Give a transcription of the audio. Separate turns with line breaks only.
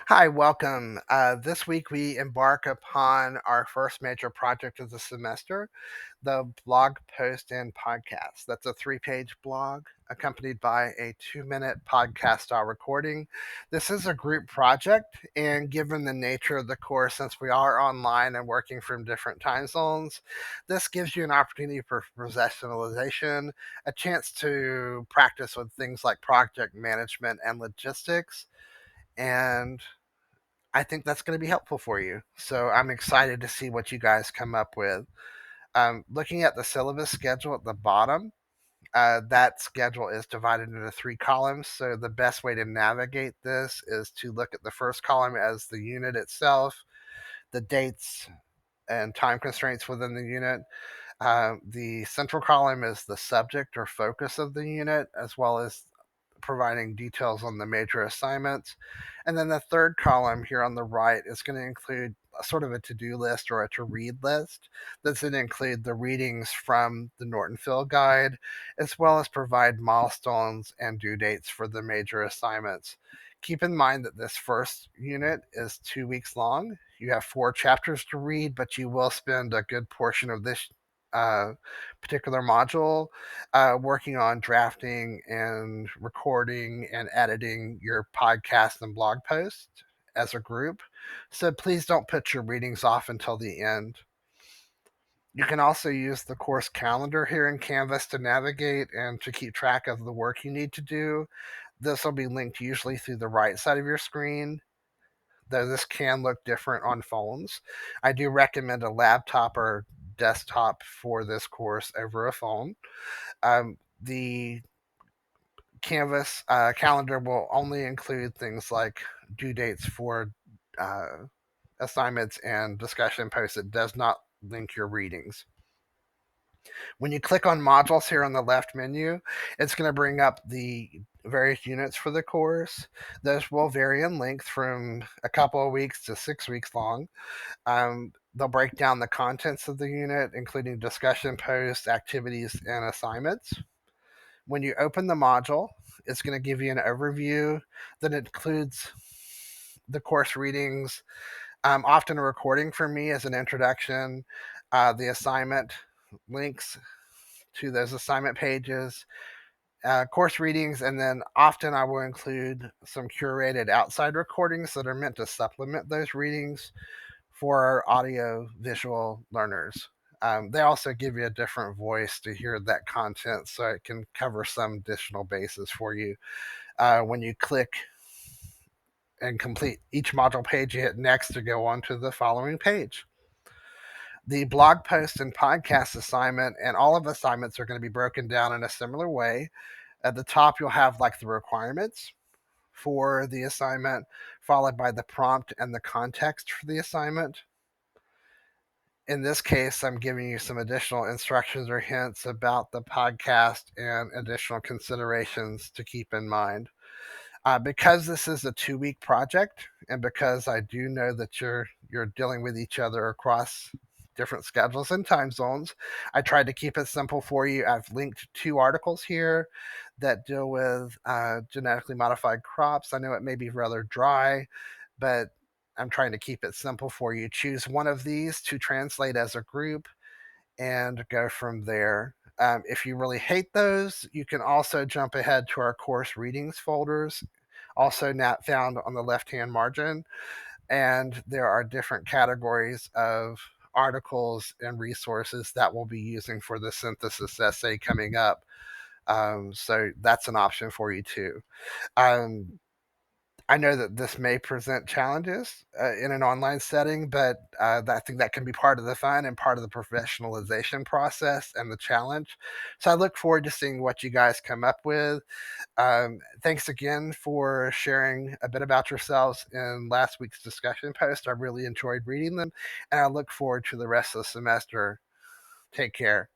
Hi, welcome. This week we embark upon our first major project of the semester, the blog post and podcast. That's a 3-page blog accompanied by a 2-minute podcast style recording. This is a group project, and given the nature of the course, since we are online and working from different time zones, this gives you an opportunity for professionalization, a chance to practice with things like project management and logistics. And I think that's going to be helpful for you. So I'm excited to see what you guys come up with. Looking at the syllabus schedule at the bottom, that schedule is divided into 3 columns. So the best way to navigate this is to look at the first column as the unit itself, the dates and time constraints within the unit. The central column is the subject or focus of the unit, as well as providing details on the major assignments. And then the third column here on the right is going to include a sort of a to-do list or a to-read list. That's going to include the readings from the Norton Field Guide, as well as provide milestones and due dates for the major assignments. Keep in mind that this first unit is 2 weeks long. You have 4 chapters to read, but you will spend a good portion of this uh, particular module working on drafting and recording and editing your podcast and blog post as a group. So please don't put your readings off until the end. You can also use the course calendar here in Canvas to navigate and to keep track of the work you need to do. This will be linked usually through the right side of your screen, though this can look different on phones. I do recommend a laptop or desktop for this course over a phone. The Canvas calendar will only include things like due dates for uh, assignments and discussion posts. It does not link your readings. When you click on modules here on the left menu, it's going to bring up the various units for the course. Those will vary in length from a couple of weeks to 6 weeks long. They'll break down the contents of the unit, including discussion posts, activities, and assignments. When you open the module, it's going to give you an overview that includes the course readings, often a recording from me as an introduction, the assignment links to those assignment pages, course readings, and then often I will include some curated outside recordings that are meant to supplement those readings for our audio visual learners. They also give you a different voice to hear that content so it can cover some additional bases for you. When you click and complete each module page, you hit next to go on to the following page. The blog post and podcast assignment and all of assignments are going to be broken down in a similar way. At the top, you'll have like the requirements for the assignment, followed by the prompt and the context for the assignment. In this case, I'm giving you some additional instructions or hints about the podcast and additional considerations to keep in mind. Because this is a 2 week project, and because I do know that you're dealing with each other across different schedules and time zones, I tried to keep it simple for you. I've linked 2 articles here that deal with genetically modified crops. I know it may be rather dry, but I'm trying to keep it simple for you. Choose one of these to translate as a group and go from there. If you really hate those, you can also jump ahead to our course readings folders, also not found on the left hand margin. And there are different categories of articles and resources that we'll be using for the synthesis essay coming up. So that's an option for you too. Um, I know that this may present challenges in an online setting, but I think that can be part of the fun and part of the professionalization process and the challenge. So I look forward to seeing what you guys come up with. Thanks again for sharing a bit about yourselves in last week's discussion post. I really enjoyed reading them, and I look forward to the rest of the semester. Take care.